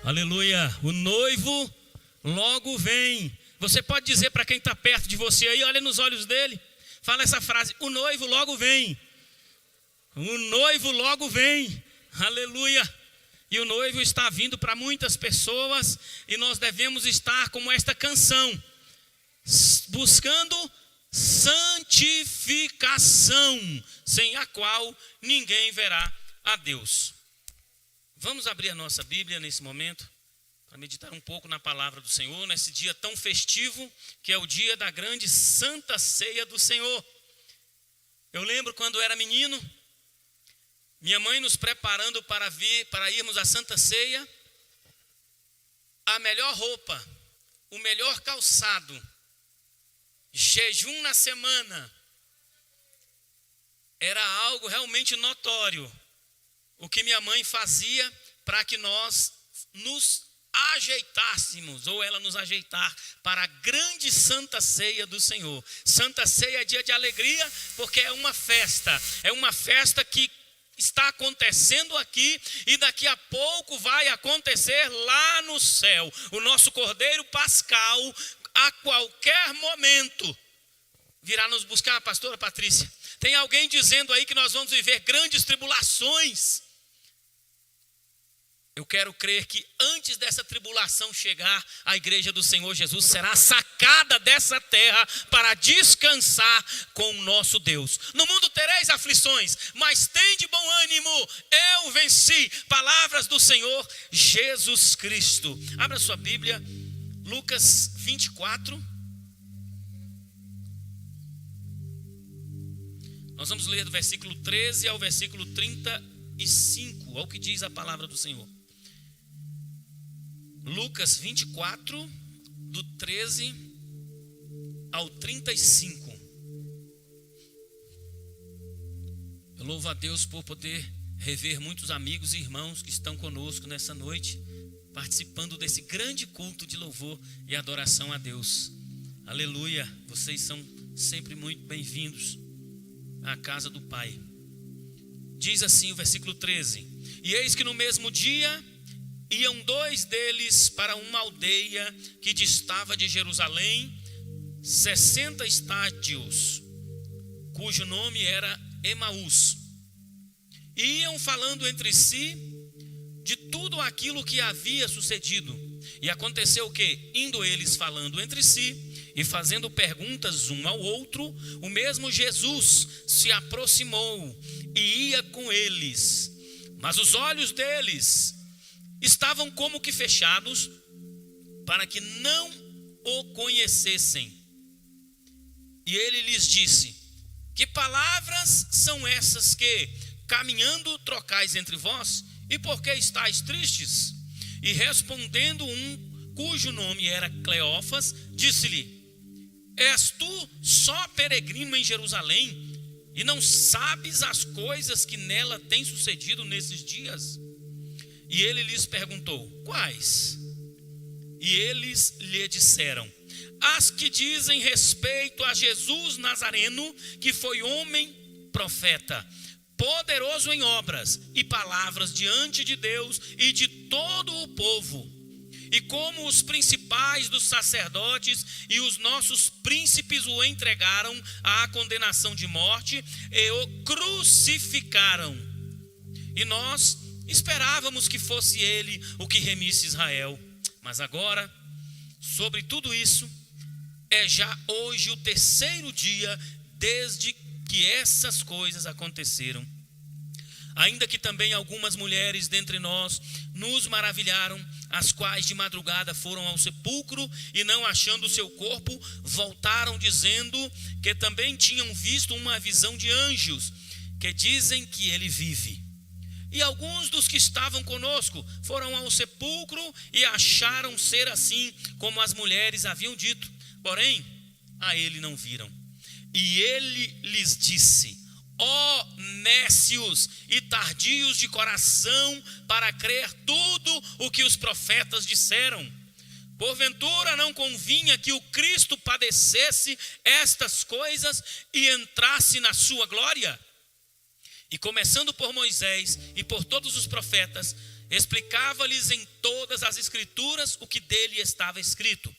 Aleluia. O noivo logo vem. Você pode dizer para quem está perto de você aí, olha nos olhos dele, fala essa frase: o noivo logo vem. O noivo logo vem. Aleluia. E o noivo está vindo para muitas pessoas, e nós devemos estar como esta canção, buscando santificação, sem a qual ninguém verá a Deus. Vamos abrir a nossa Bíblia nesse momento, para meditar um pouco na palavra do Senhor, nesse dia tão festivo, que é o dia da grande Santa Ceia do Senhor. Eu lembro quando era menino, minha mãe nos preparando para irmos à Santa Ceia, a melhor roupa, o melhor calçado, jejum na semana, era algo realmente notório, o que minha mãe fazia para que nós nos ajeitássemos, ou ela nos ajeitar para a grande Santa Ceia do Senhor. Santa Ceia é dia de alegria, porque é uma festa que está acontecendo aqui e daqui a pouco vai acontecer lá no céu. O nosso Cordeiro Pascal, a qualquer momento, virá nos buscar. Pastora Patrícia, tem alguém dizendo aí que nós vamos viver grandes tribulações. Eu quero crer que antes dessa tribulação chegar, a igreja do Senhor Jesus será sacada dessa terra para descansar com o nosso Deus. No mundo tereis aflições, mas tende bom ânimo, eu venci. Palavras do Senhor Jesus Cristo. Abra sua Bíblia, Lucas 24. Nós vamos ler do versículo 13 ao versículo 35, ao que diz a palavra do Senhor. Lucas 24, do 13 ao 35. Eu louvo a Deus por poder rever muitos amigos e irmãos que estão conosco nessa noite, participando desse grande culto de louvor e adoração a Deus. Aleluia, vocês são sempre muito bem-vindos à casa do Pai. Diz assim o versículo 13: e eis que no mesmo dia iam dois deles para uma aldeia que distava de Jerusalém 60 estádios, cujo nome era Emaús. E iam falando entre si de tudo aquilo que havia sucedido. E aconteceu que, indo eles falando entre si e fazendo perguntas um ao outro, o mesmo Jesus se aproximou e ia com eles. Mas os olhos deles estavam como que fechados, para que não o conhecessem. E ele lhes disse: que palavras são essas que, caminhando, trocais entre vós? E por que estáis tristes? E respondendo um, cujo nome era Cleófas, disse-lhe: és tu só peregrino em Jerusalém, e não sabes as coisas que nela têm sucedido nesses dias? E ele lhes perguntou: quais? E eles lhe disseram: as que dizem respeito a Jesus Nazareno, que foi homem profeta, poderoso em obras e palavras diante de Deus e de todo o povo. E como os principais dos sacerdotes e os nossos príncipes o entregaram à condenação de morte e o crucificaram. E nós esperávamos que fosse ele o que remisse Israel. Mas agora, sobre tudo isso, é já hoje o terceiro dia desde que essas coisas aconteceram. Ainda que também algumas mulheres dentre nós nos maravilharam, as quais de madrugada foram ao sepulcro e, não achando o seu corpo, voltaram dizendo que também tinham visto uma visão de anjos, que dizem que ele vive. E alguns dos que estavam conosco foram ao sepulcro e acharam ser assim como as mulheres haviam dito, porém a ele não viram. E ele lhes disse: ó nécios e tardios de coração para crer tudo o que os profetas disseram. Porventura não convinha que o Cristo padecesse estas coisas e entrasse na sua glória? E começando por Moisés e por todos os profetas, explicava-lhes em todas as escrituras o que dele estava escrito.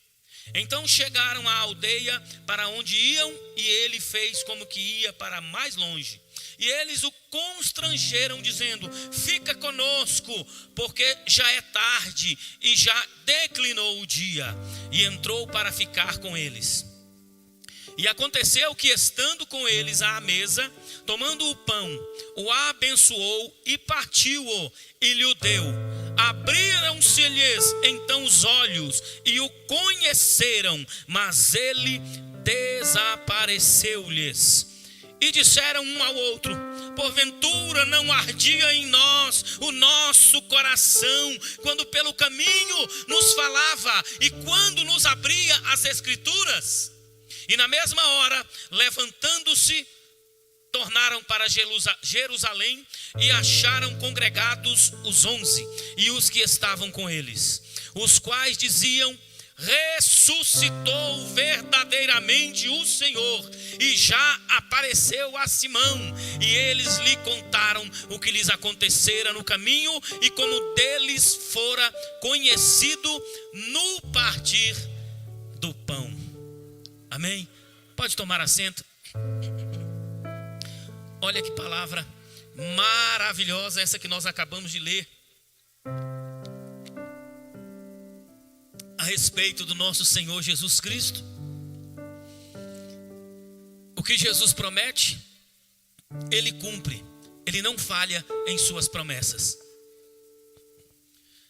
Então chegaram à aldeia para onde iam, e ele fez como que ia para mais longe. E eles o constrangeram, dizendo: fica conosco, porque já é tarde e já declinou o dia. E entrou para ficar com eles. E aconteceu que, estando com eles à mesa, tomando o pão, o abençoou e partiu-o e lhe o deu. Abriram-se-lhes então os olhos e o conheceram, mas ele desapareceu-lhes. E disseram um ao outro: porventura não ardia em nós o nosso coração, quando pelo caminho nos falava e quando nos abria as escrituras? E na mesma hora, levantando-se, tornaram para Jerusalém e acharam congregados os 11 e os que estavam com eles, os quais diziam: ressuscitou verdadeiramente o Senhor e já apareceu a Simão. E eles lhe contaram o que lhes acontecera no caminho e como deles fora conhecido no partir do pão. Amém? Pode tomar assento. Olha que palavra maravilhosa essa que nós acabamos de ler a respeito do nosso Senhor Jesus Cristo. O que Jesus promete, Ele cumpre. Ele não falha em suas promessas.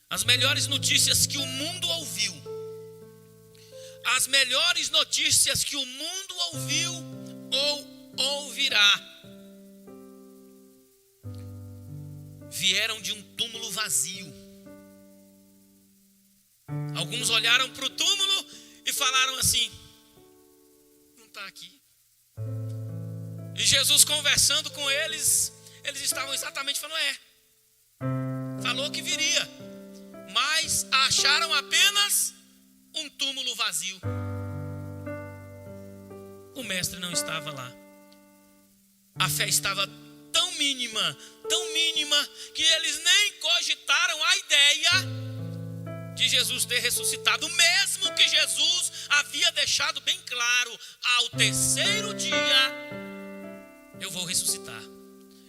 As melhores notícias que o mundo ouviu, as melhores notícias que o mundo ouviu ou ouvirá, vieram de um túmulo vazio. Alguns olharam para o túmulo e falaram assim: não está aqui. E Jesus, conversando com eles, eles estavam exatamente falando: falou que viria, mas acharam apenas um túmulo vazio. O mestre não estava lá. A fé estava tão mínima, que eles nem cogitaram a ideia de Jesus ter ressuscitado, mesmo que Jesus havia deixado bem claro: ao terceiro dia eu vou ressuscitar.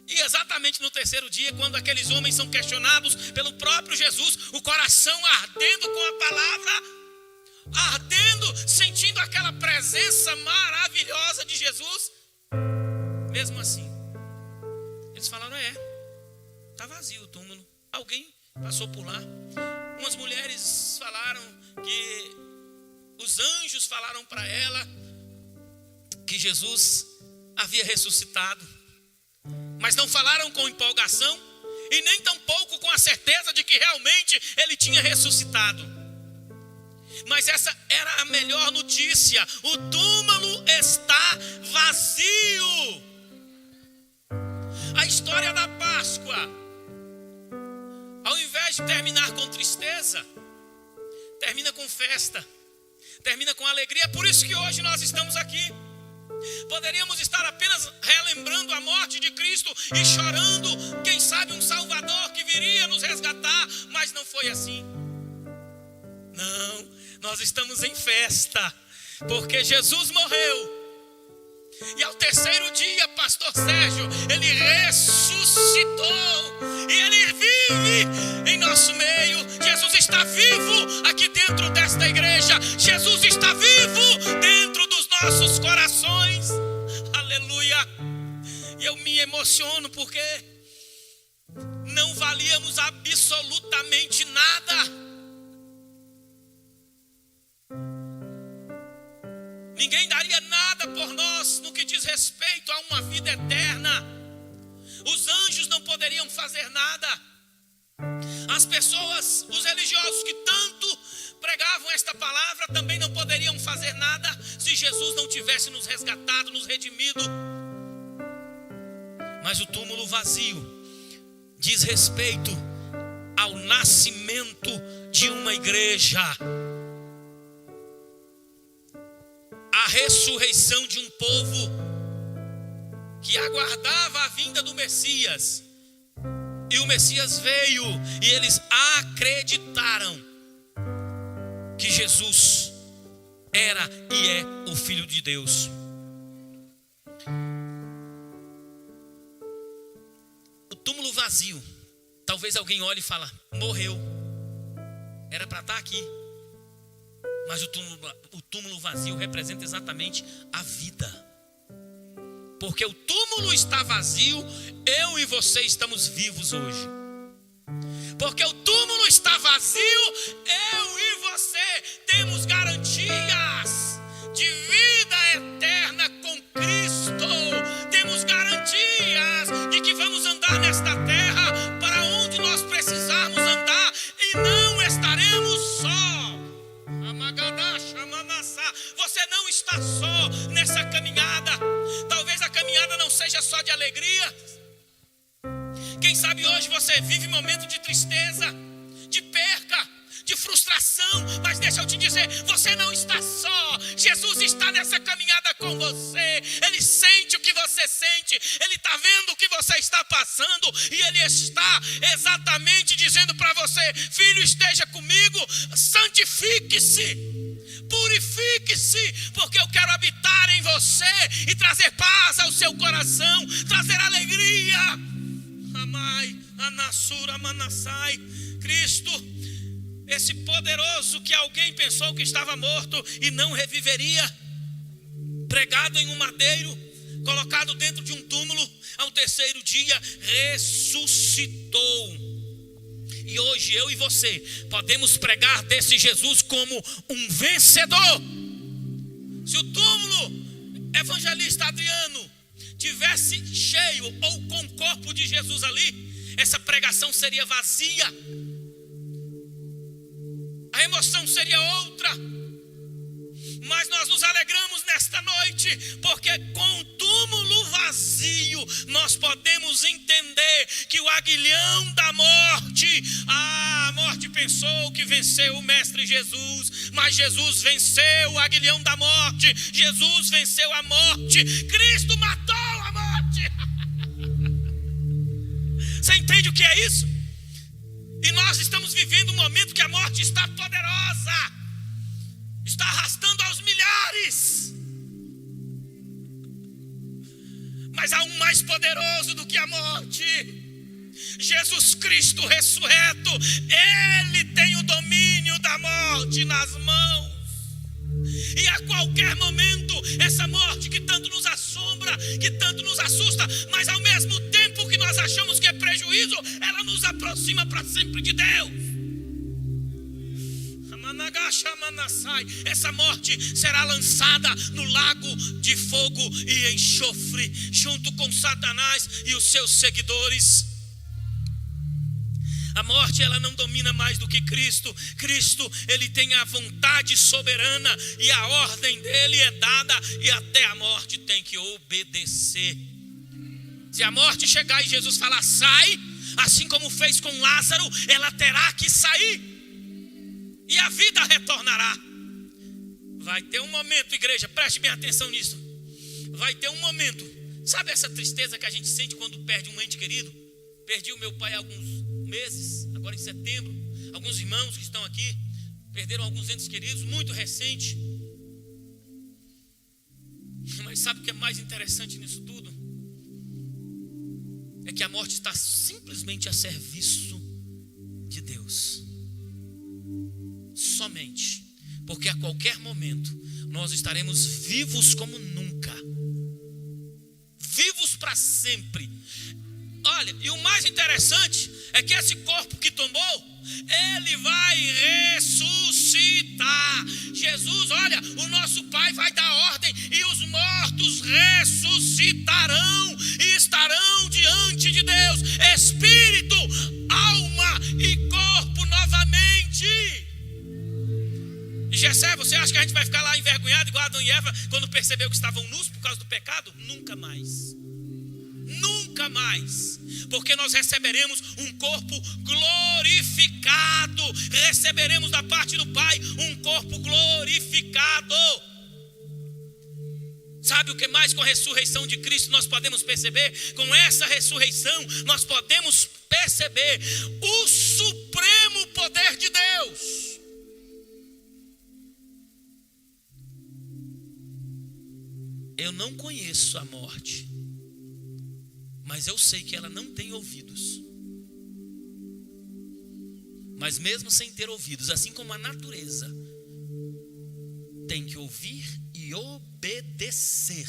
E exatamente no terceiro dia, quando aqueles homens são questionados pelo próprio Jesus, o coração ardendo com a palavra, ardendo, sentindo aquela presença maravilhosa de Jesus, mesmo assim, eles falaram: está vazio o túmulo. Alguém passou por lá. Umas mulheres falaram que os anjos falaram para ela que Jesus havia ressuscitado, mas não falaram com empolgação e nem tampouco com a certeza de que realmente ele tinha ressuscitado. Mas essa era a melhor notícia: o túmulo está vazio. A história da Páscoa, ao invés de terminar com tristeza, termina com festa, termina com alegria. Por isso que hoje nós estamos aqui. Poderíamos estar apenas relembrando a morte de Cristo e chorando, quem sabe, um Salvador que viria nos resgatar, mas não foi assim. Não, nós estamos em festa, porque Jesus morreu. E ao terceiro dia, pastor Sérgio, ele ressuscitou e ele vive em nosso meio. Jesus está vivo aqui dentro desta igreja. Jesus está vivo dentro dos nossos corações. Aleluia. E eu me emociono porque não valíamos absolutamente nada. Ninguém daria nada por nós no que diz respeito a uma vida eterna. Os anjos não poderiam fazer nada. As pessoas, os religiosos que tanto pregavam esta palavra também não poderiam fazer nada se Jesus não tivesse nos resgatado, nos redimido. Mas o túmulo vazio diz respeito ao nascimento de uma igreja, a ressurreição de um povo que aguardava a vinda do Messias E o Messias veio e eles acreditaram que Jesus era e é o Filho de Deus. O túmulo vazio, talvez alguém olhe e fale: morreu, era para estar aqui. Mas o túmulo vazio representa exatamente a vida. Porque o túmulo está vazio, eu e você estamos vivos hoje. Porque o túmulo está vazio, eu e você temos garantias de vida eterna com Cristo. Temos garantias de que vamos andar nesta terra para onde nós precisarmos andar e não estaremos só. Você não está só nessa caminhada. Talvez a caminhada não seja só de alegria. Quem sabe hoje você vive momento de tristeza, de perca, de frustração. Mas deixa eu te dizer, você não está só. Jesus está nessa caminhada com você. Ele sente o que você sente. Ele está vendo o que você está passando. E Ele está exatamente dizendo para você: filho, esteja comigo, santifique-se, purifique-se, porque eu quero habitar em você e trazer paz ao seu coração, trazer alegria. Amai, anassura, manassai. Cristo, esse poderoso que alguém pensou que estava morto e não reviveria, pregado em um madeiro, colocado dentro de um túmulo, ao terceiro dia ressuscitou. E hoje eu e você podemos pregar desse Jesus como um vencedor. Se o túmulo, evangelista Adriano, tivesse cheio ou com o corpo de Jesus ali, essa pregação seria vazia. A emoção seria outra. Mas nós nos alegramos nesta noite, porque com o túmulo vazio nós podemos entender que o aguilhão da morte, a morte pensou que venceu o Mestre Jesus, mas Jesus venceu o aguilhão da morte. Jesus venceu a morte. Cristo matou a morte. Você entende o que é isso? E nós estamos vivendo um momento que a morte está poderosa, está arrastando aos milhares. Mas há um mais poderoso do que a morte: Jesus Cristo ressurreto. Ele tem o domínio da morte nas mãos. E a qualquer momento, essa morte que tanto nos assombra, que tanto nos assusta, mas ao mesmo tempo que nós achamos que é prejuízo, ela nos aproxima para sempre de Deus. Essa morte será lançada no lago de fogo e enxofre, junto com Satanás e os seus seguidores. A morte, ela não domina mais do que Cristo. Cristo, ele tem a vontade soberana e a ordem dele é dada, e até a morte tem que obedecer. Se a morte chegar e Jesus falar sai, assim como fez com Lázaro, ela terá que sair e a vida retornará. Vai ter um momento, igreja, preste bem atenção nisso. Vai ter um momento, sabe essa tristeza que a gente sente quando perde um ente querido? Perdi o meu pai há alguns meses, agora em setembro. Alguns irmãos que estão aqui perderam alguns entes queridos, muito recente. Mas sabe o que é mais interessante nisso tudo? É que a morte está simplesmente a serviço de Deus. Somente. Porque a qualquer momento nós estaremos vivos como nunca. Vivos para sempre. Olha, e o mais interessante é que esse corpo que tombou, ele vai ressuscitar. Jesus, olha, o nosso Pai vai dar ordem e os mortos ressuscitarão e estarão diante de Deus, espírito, alma e corpo novamente. E Jessé, você acha que a gente vai ficar lá envergonhado igual Adão e Eva quando percebeu que estavam nus por causa do pecado? Nunca mais. Nunca mais. Porque nós receberemos um corpo glorificado. Receberemos da parte do Pai um corpo glorificado. Sabe o que mais com a ressurreição de Cristo nós podemos perceber? Com essa ressurreição nós podemos perceber o supremo poder de Deus. Eu não conheço a morte, mas eu sei que ela não tem ouvidos. Mas mesmo sem ter ouvidos, assim como a natureza tem que ouvir e obedecer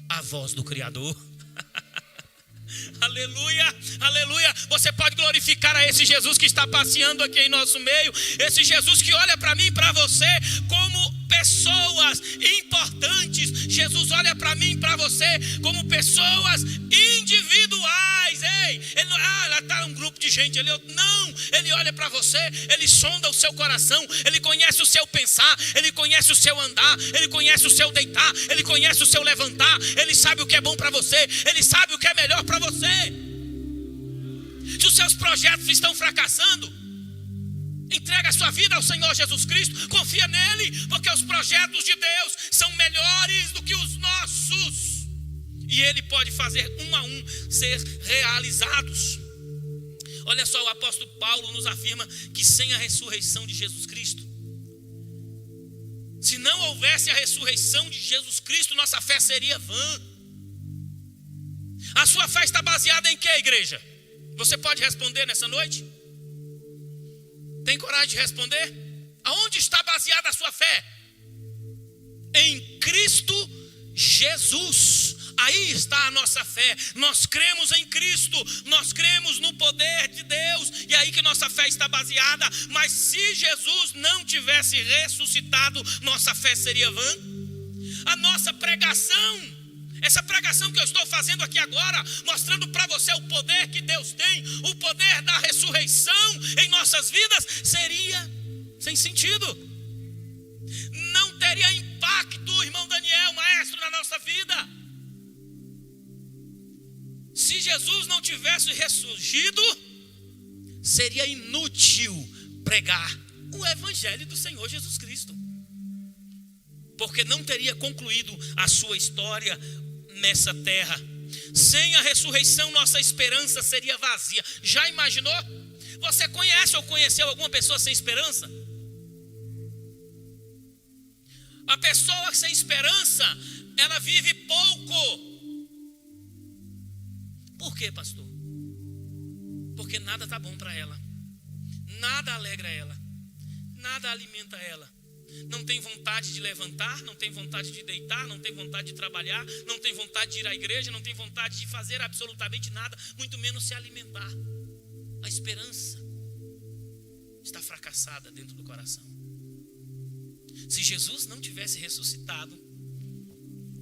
à voz do Criador. Aleluia, aleluia. Você pode glorificar a esse Jesus que está passeando aqui em nosso meio. Esse Jesus que olha para mim e para você como pessoas importantes. Jesus olha para mim e para você como pessoas individuais. Ei, ele lá está um grupo de gente ali. Não, ele olha para você, ele sonda o seu coração, ele conhece o seu pensar, ele conhece o seu andar, ele conhece o seu deitar, ele conhece o seu levantar, ele sabe o que é bom para você, ele sabe o que é melhor para você. Se os seus projetos estão fracassando, entrega a sua vida ao Senhor Jesus Cristo, confia nele, porque os projetos de Deus são melhores do que os nossos, e ele pode fazer um a um ser realizados. Olha só, o apóstolo Paulo nos afirma que sem a ressurreição de Jesus Cristo, se não houvesse a ressurreição de Jesus Cristo, nossa fé seria vã. A sua fé está baseada em quê, igreja? Você pode responder nessa noite? Tem coragem de responder? Aonde está baseada a sua fé? Em Cristo Jesus. Aí está a nossa fé. Nós cremos em Cristo, nós cremos no poder de Deus, e é aí que nossa fé está baseada. Mas se Jesus não tivesse ressuscitado, nossa fé seria vã. A nossa pregação, essa pregação que eu estou fazendo aqui agora, mostrando para você o poder que Deus tem, o poder da ressurreição em nossas vidas, seria sem sentido. Não teria impacto, irmão Daniel, maestro, na nossa vida. Se Jesus não tivesse ressurgido, seria inútil pregar o evangelho do Senhor Jesus Cristo, porque não teria concluído a sua história nessa terra. Sem a ressurreição, nossa esperança seria vazia. Já imaginou? Você conhece ou conheceu alguma pessoa sem esperança? A pessoa sem esperança, ela vive pouco. Por quê, pastor? Porque nada está bom para ela, nada alegra ela, nada alimenta ela. Não tem vontade de levantar, não tem vontade de deitar, não tem vontade de trabalhar, não tem vontade de ir à igreja, não tem vontade de fazer absolutamente nada, muito menos se alimentar. A esperança está fracassada dentro do coração. Se Jesus não tivesse ressuscitado,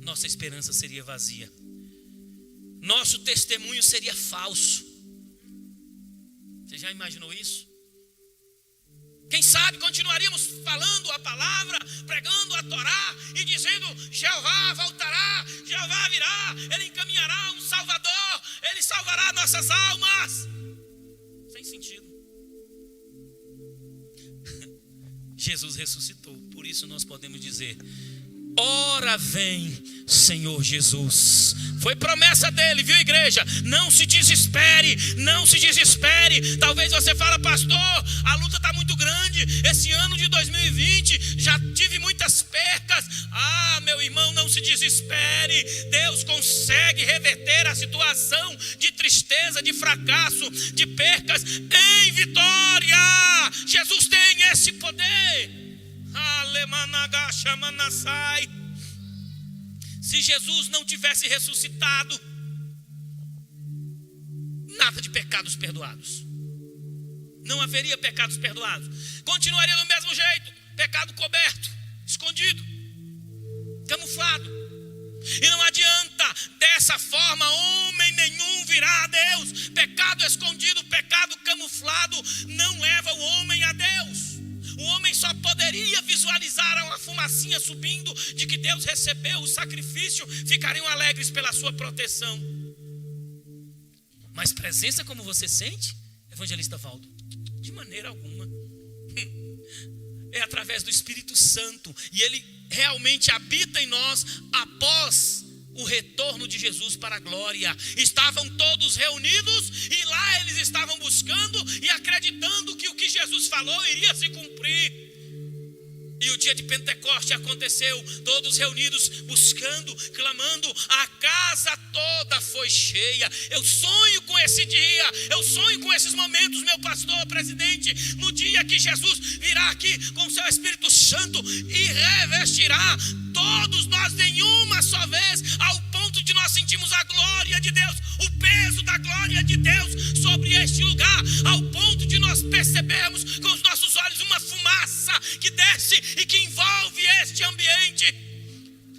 nossa esperança seria vazia. Nosso testemunho seria falso. Você já imaginou isso? Quem sabe continuaríamos falando a palavra, pregando a Torá e dizendo: Jeová voltará, Jeová virá, Ele encaminhará um Salvador, Ele salvará nossas almas. Sem sentido. Jesus ressuscitou, por isso nós podemos dizer: ora vem, Senhor Jesus. Foi promessa dele, viu, igreja? Não se desespere, não se desespere. Talvez você fale: pastor, a luta está muito grande, esse ano de 2020 já tive muitas percas. Ah, meu irmão, não se desespere. Deus consegue reverter a situação de tristeza, de fracasso, de percas em vitória. Jesus tem esse poder. Se Jesus não tivesse ressuscitado, nada de pecados perdoados. Não haveria pecados perdoados. Continuaria do mesmo jeito, pecado coberto, escondido, camuflado. E não adianta, dessa forma homem nenhum virá a Deus. Pecado escondido, pecado camuflado não leva o homem a Deus. O homem só poderia visualizar uma fumacinha subindo de que Deus recebeu o sacrifício, ficariam alegres pela sua proteção. Mas presença como você sente, evangelista Valdo? De maneira alguma. É através do Espírito Santo, e ele realmente habita em nós após o retorno de Jesus para a glória. Estavam todos reunidos e lá eles estavam buscando e acreditando que o que Jesus falou iria se cumprir. E o dia de Pentecoste aconteceu, todos reunidos, buscando, clamando, a casa toda foi cheia. Eu sonho com esse dia, eu sonho com esses momentos, meu pastor, presidente, no dia que Jesus virá aqui com o seu Espírito Santo e revestirá todos nós em uma só vez, ao ponto de nós sentirmos a glória de Deus, o peso da glória de Deus sobre este lugar, ao ponto de nós percebermos com os nossos olhos uma fumaça que desce e que envolve este ambiente.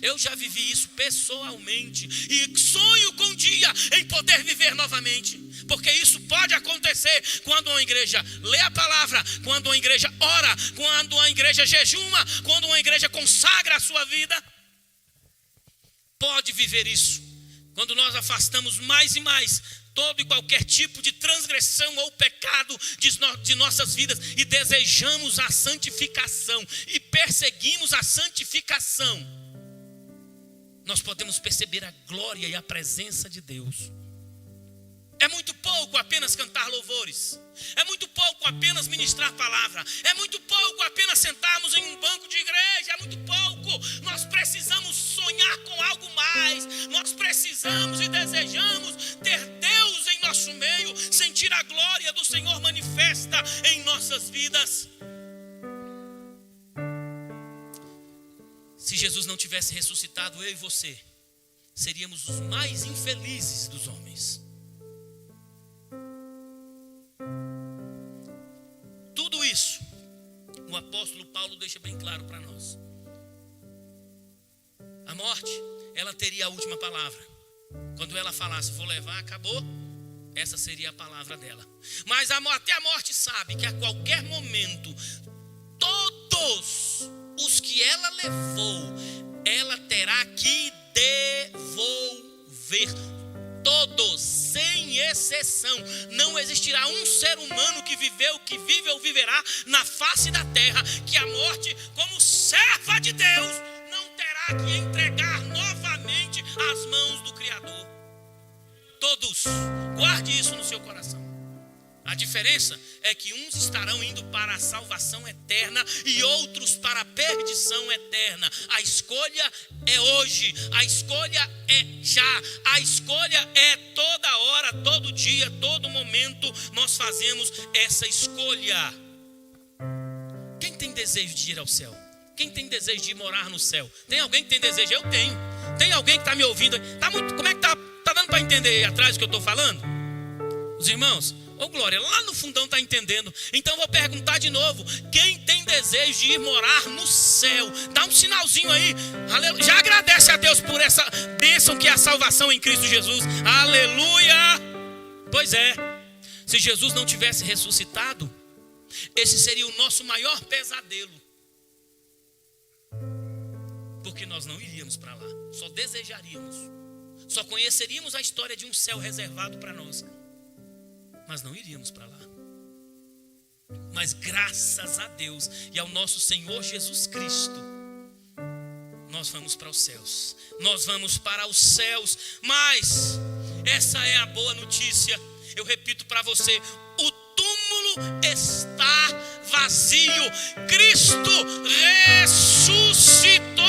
Eu já vivi isso pessoalmente e sonho com um dia em poder viver novamente, porque isso pode acontecer quando uma igreja lê a palavra, quando uma igreja ora, quando uma igreja jejuma, quando uma igreja consagra a sua vida. Pode viver isso quando nós afastamos mais e mais todo e qualquer tipo de transgressão ou pecado de nossas vidas e desejamos a santificação e perseguimos a santificação. Nós podemos perceber a glória e a presença de Deus. É muito pouco apenas cantar louvores, é muito pouco apenas ministrar palavra, é muito pouco apenas sentarmos em um banco de igreja, é muito pouco. Nós precisamos sonhar com algo mais, nós precisamos e desejamos ter Deus em nosso meio, sentir a glória do Senhor manifesta em nossas vidas. Se Jesus não tivesse ressuscitado, eu e você seríamos os mais infelizes dos homens. Tudo isso, o apóstolo Paulo deixa bem claro para nós. A morte, ela teria a última palavra. Quando ela falasse, vou levar, acabou, essa seria a palavra dela. Mas até a morte sabe que a qualquer momento, todos os que ela levou, ela terá que devolver. Todos, sem exceção. Não existirá um ser humano que viveu, que vive ou viverá na face da terra, que a morte, como serva de Deus, não terá que entregar novamente às mãos do Criador. Todos, guarde isso no seu coração. A diferença é que uns estarão indo para a salvação eterna e outros para a perdição eterna. A escolha é hoje, a escolha é já, a escolha é toda hora, todo dia, todo momento. Nós fazemos essa escolha. Quem tem desejo de ir ao céu? Quem tem desejo de morar no céu? Tem alguém que tem desejo? Eu tenho. Tem alguém que está me ouvindo? Tá muito, como é que tá dando para entender aí atrás o que eu estou falando? Os irmãos, ô glória, lá no fundão está entendendo. Então vou perguntar de novo: quem tem desejo de ir morar no céu? Dá um sinalzinho aí. Aleluia. Já agradece a Deus por essa bênção que é a salvação em Cristo Jesus. Aleluia. Pois é, se Jesus não tivesse ressuscitado, esse seria o nosso maior pesadelo, porque nós não iríamos para lá, só desejaríamos, só conheceríamos a história de um céu reservado para nós, mas não iríamos para lá. Mas graças a Deus e ao nosso Senhor Jesus Cristo, nós vamos para os céus. Nós vamos para os céus. Mas essa é a boa notícia. Eu repito para você: o túmulo está vazio. Cristo ressuscitou.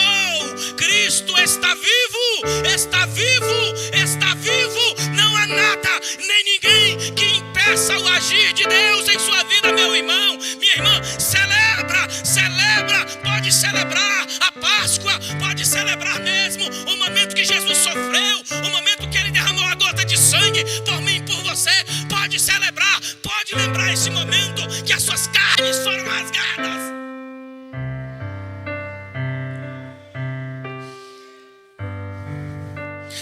Cristo está vivo. Está vivo. Está vivo. Não há nada nem ninguém que impeça o agir de Deus em sua vida, meu irmão, minha irmã. Celebra, pode celebrar a Páscoa, pode celebrar mesmo o momento que Jesus sofreu, o momento que ele derramou a gota de sangue por mim e por você. Pode celebrar, pode lembrar esse momento que as suas carnes foram rasgadas.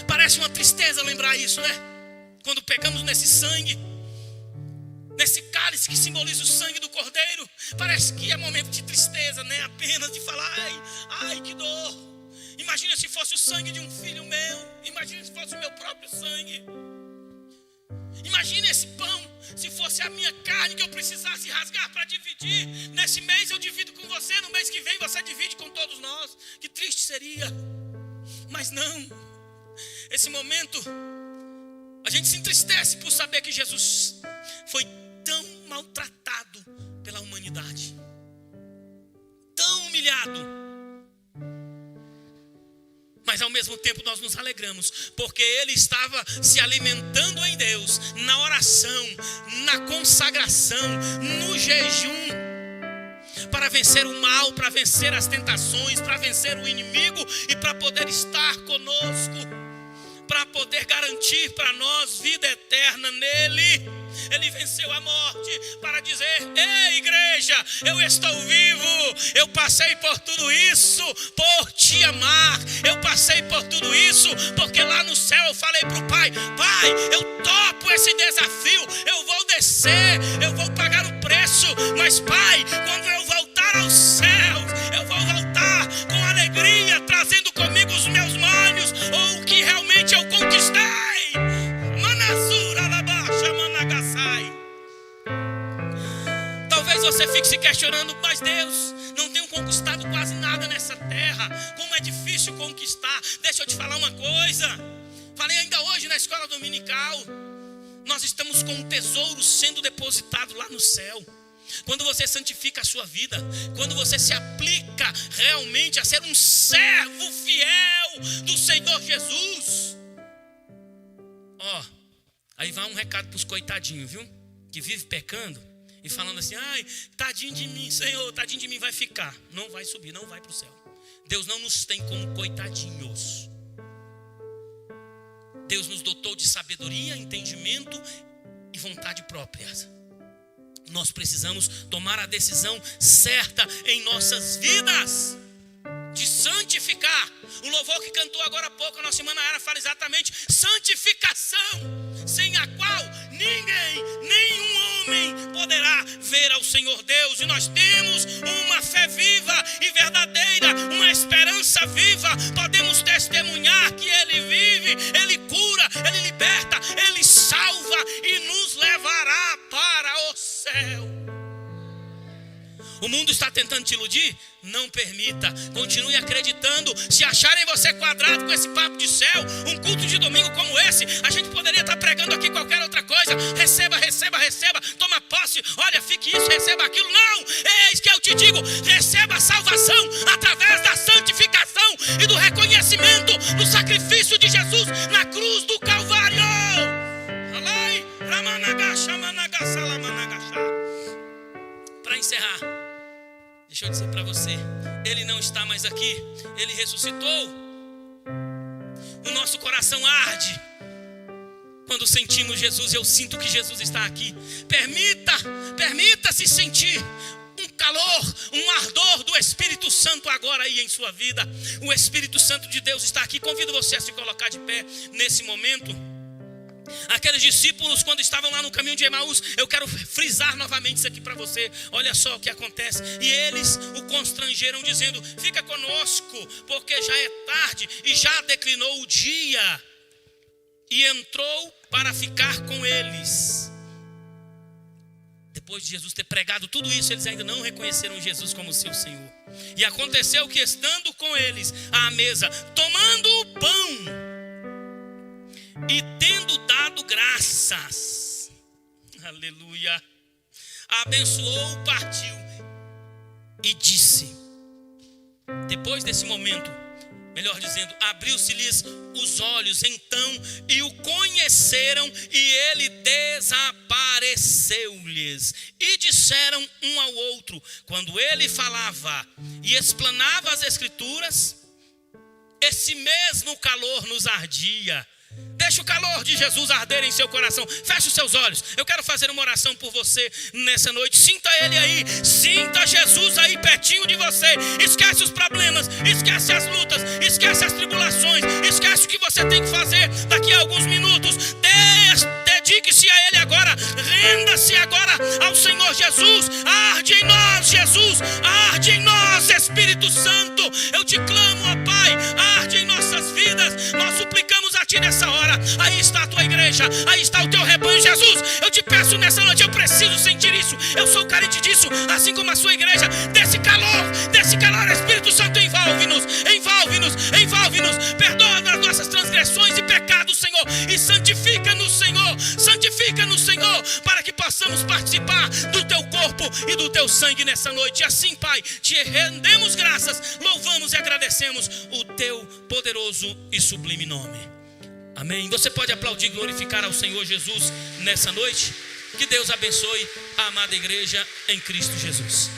Parece uma tristeza lembrar isso, né? Quando pegamos nesse sangue, nesse cálice que simboliza o sangue do Cordeiro, parece que é momento de tristeza, né? Apenas de falar, ai que dor. Imagina se fosse o sangue de um filho meu. Imagina se fosse o meu próprio sangue. Imagina esse pão, se fosse a minha carne que eu precisasse rasgar para dividir. Nesse mês eu divido com você, no mês que vem você divide com todos nós. Que triste seria. Mas não. esse momento, a gente se entristece por saber que Jesus foi tão maltratado pela humanidade, tão humilhado. Mas ao mesmo tempo nós nos alegramos, porque ele estava se alimentando em Deus, na oração, na consagração, no jejum, para vencer o mal, para vencer as tentações, para vencer o inimigo e para poder estar conosco, para poder garantir para nós vida eterna nele. Ele venceu a morte para dizer: ei, igreja, eu estou vivo, eu passei por tudo isso por te amar, eu passei por tudo isso porque lá no céu eu falei para o Pai: Pai, eu topo esse desafio, eu vou descer, eu vou pagar o preço, mas Pai, quando eu voltar aos céus, eu vou voltar com alegria, trazendo comigo os meus males, ou o que realmente eu conquistei. Talvez você fique se questionando: mas Deus, não tenho conquistado quase nada nessa terra, como é difícil conquistar. Deixa eu te falar uma coisa, falei ainda hoje na escola dominical, nós estamos com um tesouro sendo depositado lá no céu. Quando você santifica a sua vida, quando você se aplica realmente a ser um servo fiel do Senhor Jesus, aí vai um recado para os coitadinhos, viu? Que vive pecando e falando assim: ai, tadinho de mim, Senhor, tadinho de mim, vai ficar. Não vai subir, não vai para o céu. Deus não nos tem como coitadinhos. Deus nos dotou de sabedoria, entendimento e vontade própria. Nós precisamos tomar a decisão certa em nossas vidas de santificar. O louvor que cantou agora há pouco, a nossa irmã Nayara, fala exatamente: santificação, sem a qual ninguém, nenhum homem poderá ver ao Senhor Deus. E nós temos uma fé viva e verdadeira, uma esperança viva. Podemos testemunhar que Ele vive, Ele cura, Ele liberta, Ele salva e nos levará para o céu. O mundo está tentando te iludir? Não permita, continue acreditando. Se acharem você quadrado com esse papo de céu, um culto de domingo como esse, a gente poderia estar pregando aqui qualquer outra coisa. Receba, receba, receba, toma posse, olha, fique isso, receba aquilo. Não, eis que eu te digo: receba a salvação através da santificação e do reconhecimento do sacrifício de Jesus na cruz do Calvário. Para encerrar, deixa eu dizer para você, Ele não está mais aqui, Ele ressuscitou. O nosso coração arde quando sentimos Jesus. Eu sinto que Jesus está aqui. Permita-se sentir um calor, um ardor do Espírito Santo agora aí em sua vida. O Espírito Santo de Deus está aqui. Convido você a se colocar de pé nesse momento. Aqueles discípulos, quando estavam lá no caminho de Emaús, eu quero frisar novamente isso aqui para você. Olha só o que acontece. E eles o constrangeram dizendo: fica conosco, porque já é tarde e já declinou o dia. E entrou para ficar com eles. Depois de Jesus ter pregado tudo isso, eles ainda não reconheceram Jesus como seu Senhor. E aconteceu que, estando com eles à mesa, tomando o pão e tendo dado graças, aleluia, abençoou, partiu e disse. Depois desse momento, melhor dizendo, abriu-se-lhes os olhos então e o conheceram, e ele desapareceu-lhes. E disseram um ao outro, quando ele falava e explanava as escrituras, esse mesmo calor nos ardia. Deixa o calor de Jesus arder em seu coração. Feche os seus olhos. Eu quero fazer uma oração por você nessa noite. Sinta Ele aí. Sinta Jesus aí pertinho de você. Esquece os problemas, esquece as lutas, esquece as tribulações, esquece o que você tem que fazer daqui a alguns minutos. Dedique-se a Ele agora. Renda-se agora ao Senhor Jesus. Arde em nós, Jesus. Arde em nós, Espírito Santo. Eu te clamo, ó Pai. Arde em nossas vidas. Nós suplicamos a Ti nessa hora. Aí está a Tua igreja. Aí está o Teu rebanho, Jesus. Eu te peço nessa noite. Eu preciso sentir isso. Eu sou carente disso. Assim como a sua igreja. Desse calor, Espírito Santo, envolve-nos. Envolve-nos. Envolve-nos. Perdoa as nossas transgressões e pecados. Vivifica no Senhor, para que possamos participar do teu corpo e do teu sangue nessa noite. E assim, Pai, te rendemos graças, louvamos e agradecemos o teu poderoso e sublime nome. Amém. Você pode aplaudir e glorificar ao Senhor Jesus nessa noite? Que Deus abençoe a amada igreja em Cristo Jesus.